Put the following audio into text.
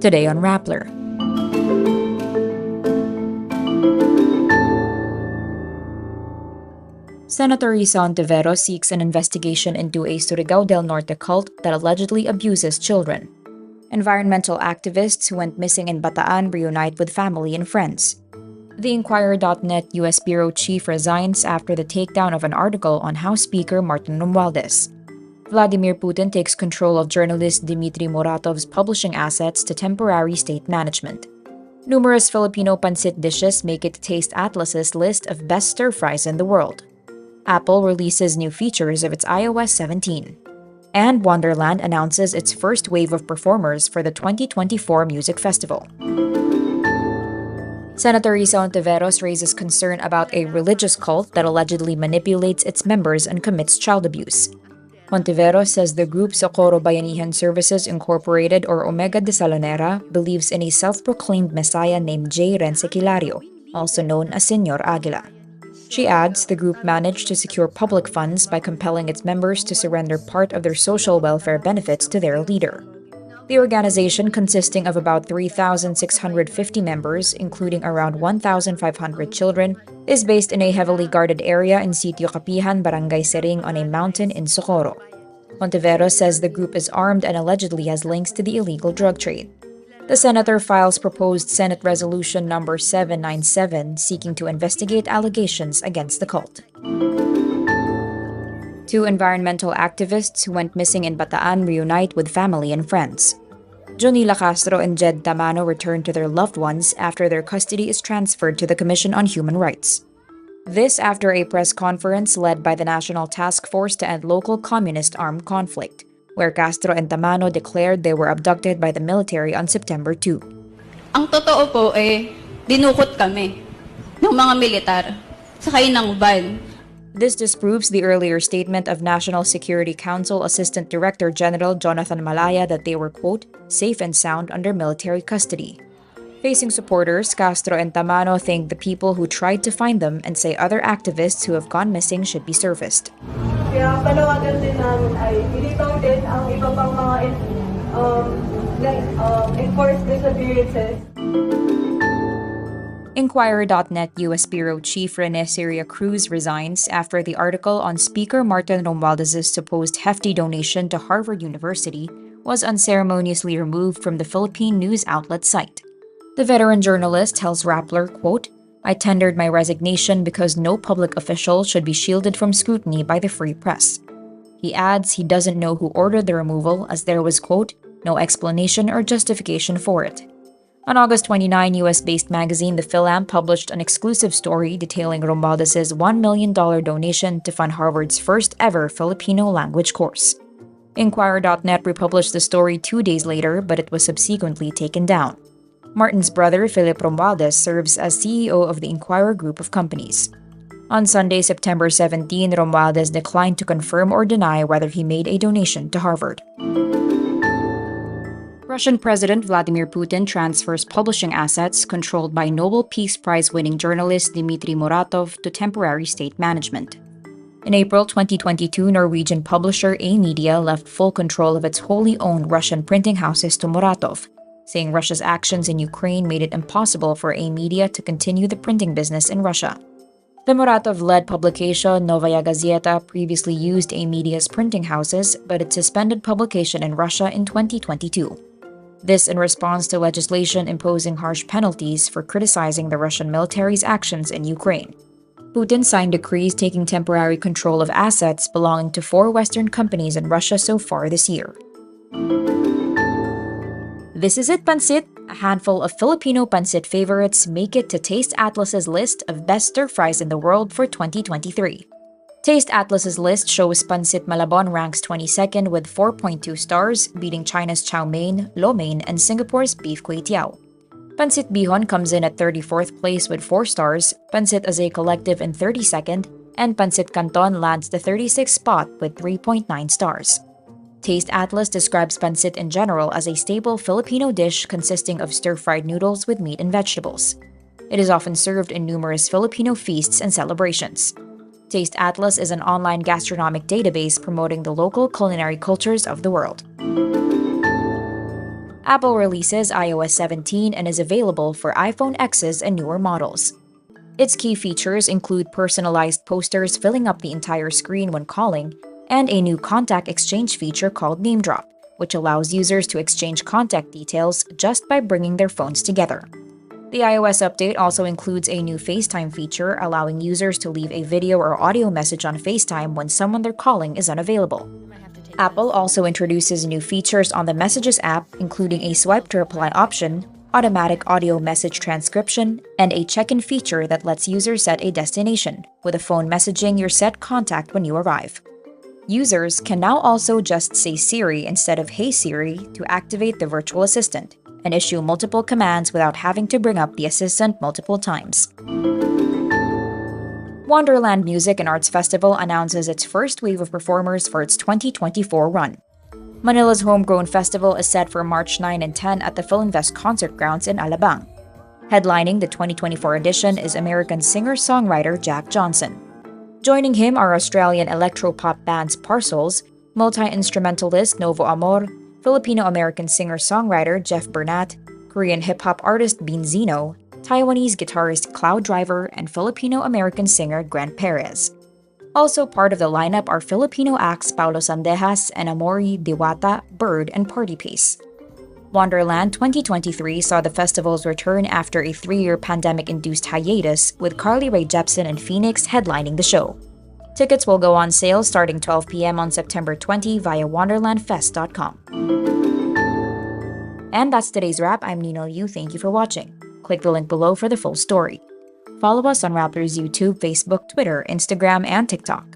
Today on Rappler. Senator Hontiveros seeks an investigation into a Surigao del Norte cult that allegedly abuses children. Environmental activists who went missing in Bataan reunite with family and friends. The inquirer.net U.S. Bureau Chief resigns after the takedown of an article on House Speaker Martin Romualdez. Vladimir Putin takes control of journalist Dmitry Muratov's publishing assets to temporary state management. Numerous Filipino pancit dishes make it to Taste Atlas's list of best stir-fries in the world. Apple releases new features of its iOS 17. And Wonderland announces its first wave of performers for the 2024 Music Festival. Senator Hontiveros raises concern about a religious cult that allegedly manipulates its members and commits child abuse. Hontiveros says the group Socorro Bayanihan Services Incorporated or Omega de Salonera believes in a self-proclaimed messiah named J. Rensequilario, also known as Señor Aguila. She adds the group managed to secure public funds by compelling its members to surrender part of their social welfare benefits to their leader. The organization, consisting of about 3,650 members, including around 1,500 children, is based in a heavily guarded area in Sitio Kapihan, Barangay Sering on a mountain in Socorro. Hontiveros says the group is armed and allegedly has links to the illegal drug trade. The senator files proposed Senate Resolution number 797 seeking to investigate allegations against the cult. Two environmental activists who went missing in Bataan reunite with family and friends. Jonila Castro and Jed Tamano return to their loved ones after their custody is transferred to the Commission on Human Rights. This after a press conference led by the National Task Force to End Local Communist Armed Conflict, where Castro and Tamano declared they were abducted by the military on September 2. Ang totoo po dinukot kami ng mga militar sakay ng van. This disproves the earlier statement of National Security Council Assistant Director General Jonathan Malaya that they were, quote, safe and sound under military custody. Facing supporters, Castro and Tamano thank the people who tried to find them and say other activists who have gone missing should be surfaced. Kaya panawagan din namin ay ilitaw din ang iba pang mga enforced disappearances. Inquirer.net U.S. Bureau Chief Rene Siria Cruz resigns after the article on Speaker Martin Romualdez's supposed hefty donation to Harvard University was unceremoniously removed from the Philippine news outlet site. The veteran journalist tells Rappler, quote, I tendered my resignation because no public official should be shielded from scrutiny by the free press. He adds he doesn't know who ordered the removal as there was, quote, no explanation or justification for it. On August 29, US-based magazine The Philam published an exclusive story detailing Romualdez's $1 million donation to fund Harvard's first-ever Filipino language course. Inquirer.net republished the story 2 days later, but it was subsequently taken down. Martin's brother, Philip Romualdez, serves as CEO of the Inquirer Group of companies. On Sunday, September 17, Romualdez declined to confirm or deny whether he made a donation to Harvard. Russian President Vladimir Putin transfers publishing assets controlled by Nobel Peace Prize-winning journalist Dmitry Muratov to temporary state management. In April 2022, Norwegian publisher A Media left full control of its wholly owned Russian printing houses to Muratov, saying Russia's actions in Ukraine made it impossible for A Media to continue the printing business in Russia. The Muratov-led publication Novaya Gazeta previously used A Media's printing houses, but it suspended publication in Russia in 2022. This in response to legislation imposing harsh penalties for criticizing the Russian military's actions in Ukraine. Putin signed decrees taking temporary control of assets belonging to 4 Western companies in Russia so far this year. This is it, Pancit! A handful of Filipino pancit favorites make it to Taste Atlas's list of best stir-fries in the world for 2023. Taste Atlas's list shows Pancit Malabon ranks 22nd with 4.2 stars, beating China's chow mein, lo mein, and Singapore's beef kway teow. Pancit Bihon comes in at 34th place with 4 stars, Pancit as a collective in 32nd, and Pancit Canton lands the 36th spot with 3.9 stars. Taste Atlas describes pancit in general as a staple Filipino dish consisting of stir-fried noodles with meat and vegetables. It is often served in numerous Filipino feasts and celebrations. Taste Atlas is an online gastronomic database promoting the local culinary cultures of the world. Apple releases iOS 17 and is available for iPhone X's and newer models. Its key features include personalized posters filling up the entire screen when calling, and a new contact exchange feature called Name Drop, which allows users to exchange contact details just by bringing their phones together. The iOS update also includes a new FaceTime feature, allowing users to leave a video or audio message on FaceTime when someone they're calling is unavailable. Apple also introduces new features on the Messages app, including a swipe to reply option, automatic audio message transcription, and a check-in feature that lets users set a destination, with a phone messaging your set contact when you arrive. Users can now also just say Siri instead of Hey Siri to activate the virtual assistant and issue multiple commands without having to bring up the assistant multiple times. Wonderland Music and Arts Festival announces its first wave of performers for its 2024 run. Manila's homegrown festival is set for March 9 and 10 at the Philinvest Concert Grounds in Alabang. Headlining the 2024 edition is American singer-songwriter Jack Johnson. Joining him are Australian electro-pop bands Parcels, multi-instrumentalist Novo Amor, Filipino-American singer-songwriter Jeff Bernat, Korean hip-hop artist Beenzino, Taiwanese guitarist Cloud Driver, and Filipino-American singer Grant Perez. Also part of the lineup are Filipino acts Paulo Sandejas and Amor, Diwata, Bird, and Party Pace. Wanderland 2023 saw the festival's return after a 3-year pandemic-induced hiatus, with Carly Rae Jepsen and Phoenix headlining the show. Tickets will go on sale starting 12 p.m. on September 20 via wonderlandfest.com. And that's today's wrap. I'm Nino Yu. Thank you for watching. Click the link below for the full story. Follow us on Rappler's YouTube, Facebook, Twitter, Instagram, and TikTok.